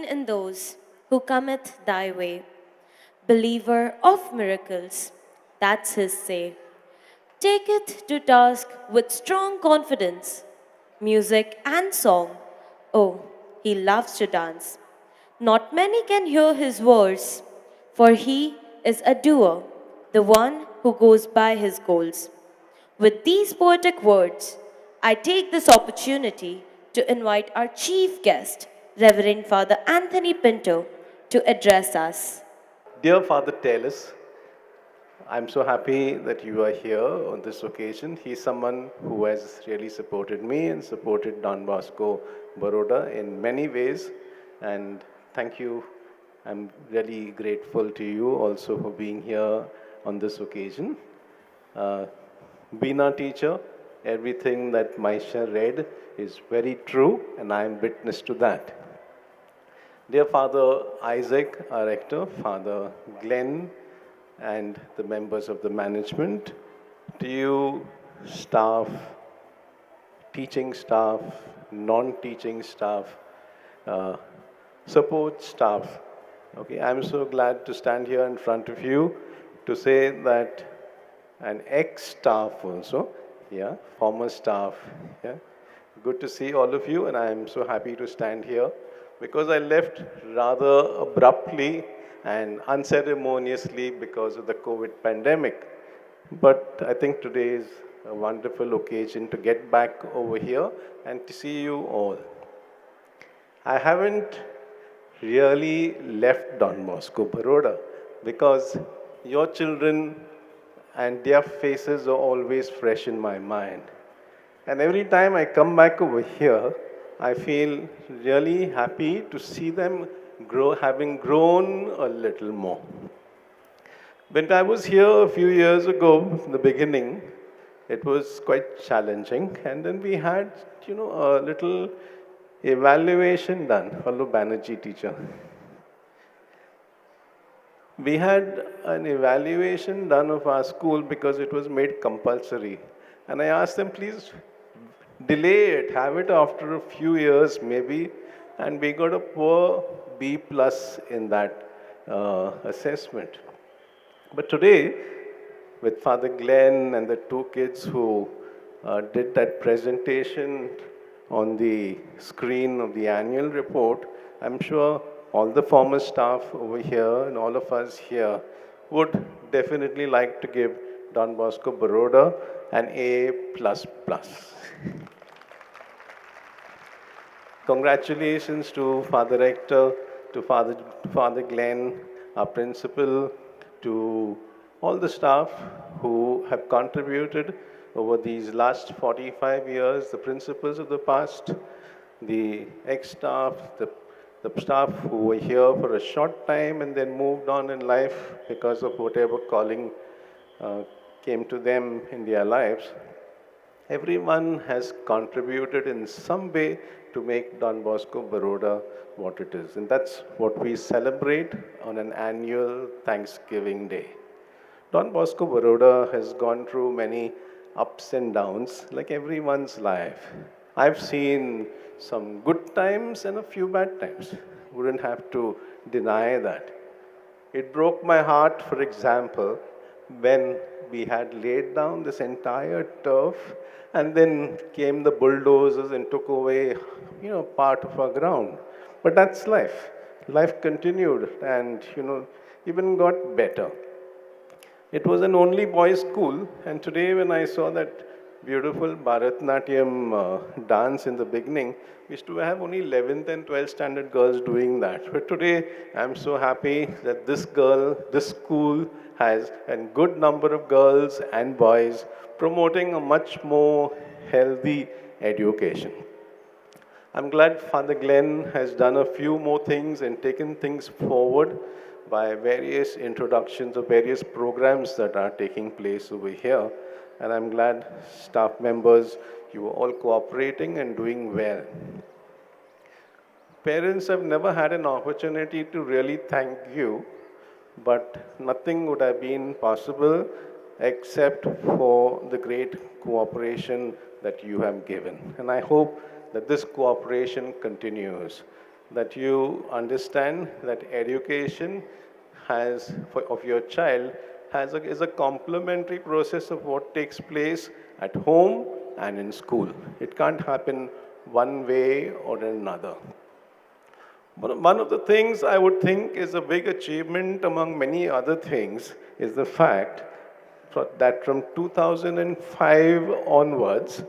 in those who cometh thy way. Believer of miracles, that's his say. Take it to task with strong confidence. Music and song. Oh, he loves to dance. Not many can hear his voice, for he is a doer, the one who goes by his goals. With these poetic words, I take this opportunity to invite our chief guest, Reverend Father Anthony Pinto, to address us. Dear Father Taylor, I'm so happy that you are here on this occasion. He's someone who has really supported me and supported Don Bosco Baroda in many ways. And thank you. I'm really grateful to you also for being here on this occasion. Uh, Being a teacher, everything that Maisha read is very true, and I am witness to that. Dear Father Isaac, our rector, Father Glenn, and the members of the management, to you, staff, teaching staff, non-teaching staff, uh, support staff. Okay, I'm so glad to stand here in front of you to say that an ex-staff also, yeah, former staff, yeah. Good to see all of you, and I'm so happy to stand here because I left rather abruptly and unceremoniously because of the COVID pandemic. But I think today is a wonderful occasion to get back over here and to see you all. I haven't really left Don Bosco Baroda because your children and their faces are always fresh in my mind. And every time I come back over here, I feel really happy to see them grow, having grown a little more. When I was here a few years ago, in the beginning, it was quite challenging. And then we had, a little evaluation done. Hello, Banerjee teacher. We had an evaluation done of our school because it was made compulsory. And I asked them, please delay it, have it after a few years maybe. And we got a poor B plus in that assessment. But today, with Father Glenn and the two kids who did that presentation on the screen of the annual report, I'm sure all the former staff over here and all of us here would definitely like to give Don Bosco Baroda an A++. Congratulations to Father Rector, to Father Glenn, our principal, to all the staff who have contributed over these last 45 years, the principals of the past, the ex-staff, the staff who were here for a short time and then moved on in life because of whatever calling came to them in their lives. Everyone has contributed in some way to make Don Bosco Baroda what it is. And that's what we celebrate on an annual Thanksgiving Day. Don Bosco Baroda has gone through many ups and downs, like everyone's life. I've seen some good times and a few bad times. Wouldn't have to deny that. It broke my heart, for example, when we had laid down this entire turf and then came the bulldozers and took away, part of our ground. But that's life. Life continued and, even got better. It was an only boys' school, and today when I saw that beautiful Bharatnatyam dance in the beginning, we used to have only 11th and 12th standard girls doing that. But today, I'm so happy that this school has a good number of girls and boys promoting a much more healthy education. I'm glad Father Glenn has done a few more things and taken things forward by various introductions of various programs that are taking place over here. And I'm glad staff members, you are all cooperating and doing well. Parents have never had an opportunity to really thank you, but nothing would have been possible except for the great cooperation that you have given. And I hope that this cooperation continues. that you understand that education of your child is a complementary process of what takes place at home and in school. It can't happen one way or another. One of the things I would think is a big achievement among many other things is the fact that from 2005 onwards,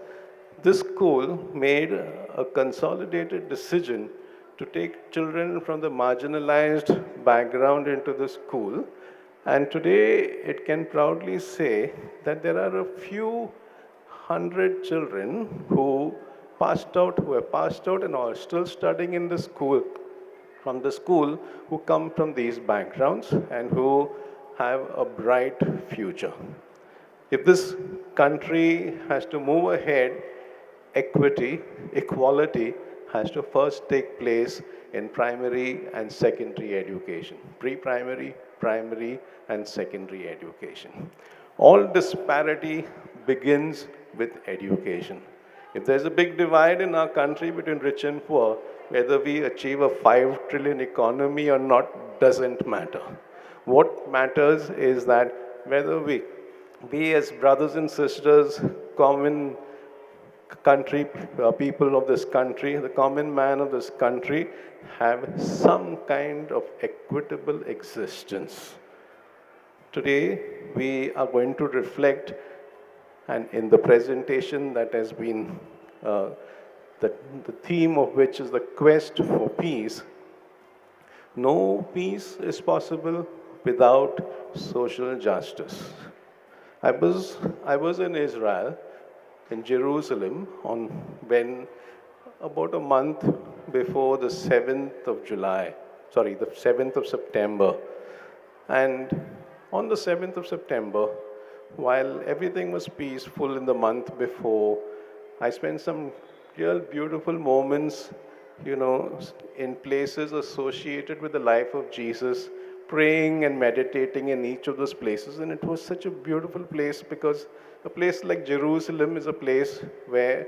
this school made a consolidated decision to take children from the marginalized background into the school. And today it can proudly say that there are a few hundred children who have passed out and are still studying in the school from the school who come from these backgrounds and who have a bright future. If this country has to move ahead, equality has to first take place in primary and secondary education, pre-primary, primary, and secondary education. All disparity begins with education. If there's a big divide in our country between rich and poor, whether we achieve a 5 trillion economy or not doesn't matter. What matters is that whether we as brothers and sisters, common people of this country, the common man of this country, have some kind of equitable existence. Today, we are going to reflect, and in the presentation that has been, the theme of which is the quest for peace. No peace is possible without social justice. I was in Israel, in Jerusalem, when about a month before the 7th of the 7th of September. And on the 7th of September, while everything was peaceful in the month before, I spent some real beautiful moments, in places associated with the life of Jesus, praying and meditating in each of those places. And it was such a beautiful place because a place like Jerusalem is a place where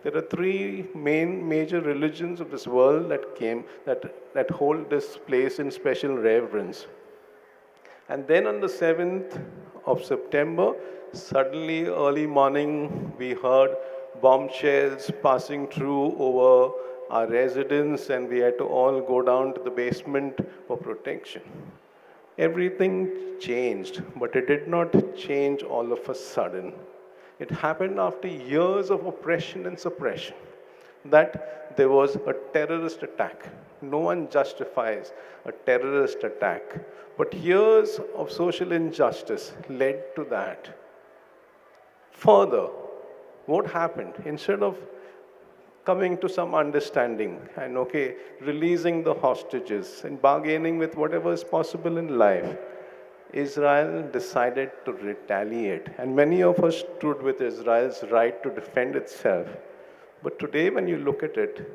there are three major religions of this world that hold this place in special reverence. And then on the 7th of September, suddenly early morning, we heard bomb shells passing through over our residence, and we had to all go down to the basement for protection. Everything changed, but it did not change all of a sudden. It happened after years of oppression and suppression that there was a terrorist attack. No one justifies a terrorist attack, but years of social injustice led to that. Further, what happened? Instead of coming to some understanding and releasing the hostages and bargaining with whatever is possible in life, Israel decided to retaliate. And many of us stood with Israel's right to defend itself. But today, when you look at it,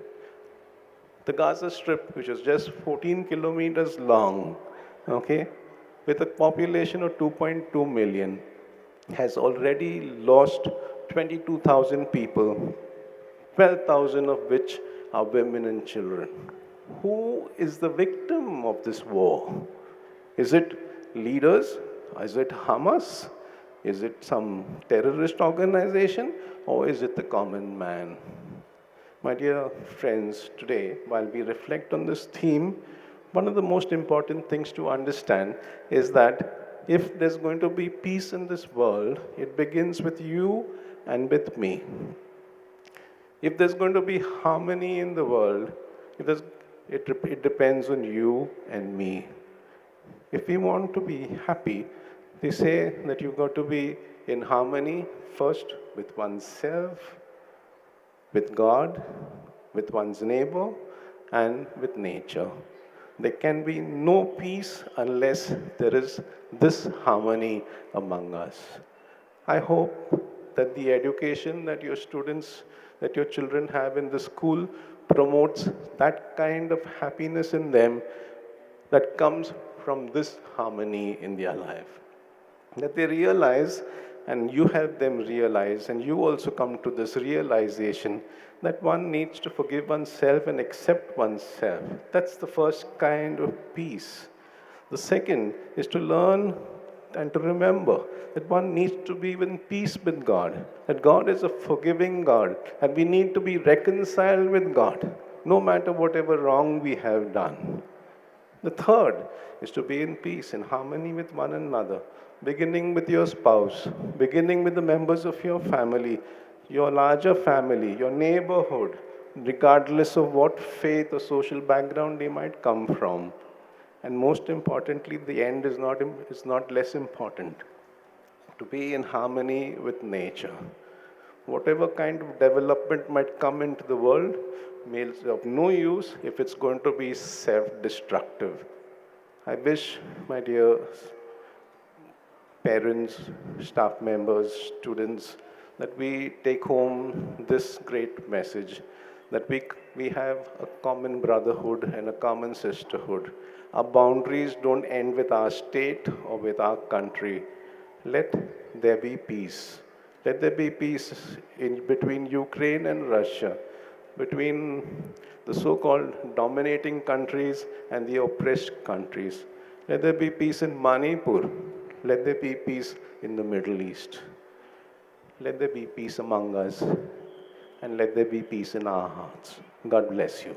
the Gaza Strip, which is just 14 kilometers long, with a population of 2.2 million, has already lost 22,000 people, 12,000 of which are women and children. Who is the victim of this war? Is it leaders? Is it Hamas? Is it some terrorist organization? Or is it the common man? My dear friends, today, while we reflect on this theme, one of the most important things to understand is that if there's going to be peace in this world, it begins with you and with me. If there's going to be harmony in the world, it depends on you and me. If we want to be happy, they say that you've got to be in harmony first with oneself, with God, with one's neighbor, and with nature. There can be no peace unless there is this harmony among us. I hope that the education that your children have in the school promotes that kind of happiness in them that comes from this harmony in their life. That they realize and you help them realize, and you also come to this realization that one needs to forgive oneself and accept oneself. That's the first kind of peace. The second is to learn and to remember that one needs to be in peace with God, that God is a forgiving God, and we need to be reconciled with God, no matter whatever wrong we have done. The third is to be in peace, in harmony with one another, beginning with your spouse, beginning with the members of your family, your larger family, your neighborhood, regardless of what faith or social background they might come from. And most importantly, the end is not less important. To be in harmony with nature. Whatever kind of development might come into the world is of no use if it's going to be self-destructive. I wish, my dear parents, staff members, students, that we take home this great message, that we have a common brotherhood and a common sisterhood. Our boundaries don't end with our state or with our country. Let there be peace. Let there be peace between Ukraine and Russia, between the so-called dominating countries and the oppressed countries. Let there be peace in Manipur. Let there be peace in the Middle East. Let there be peace among us, and let there be peace in our hearts. God bless you.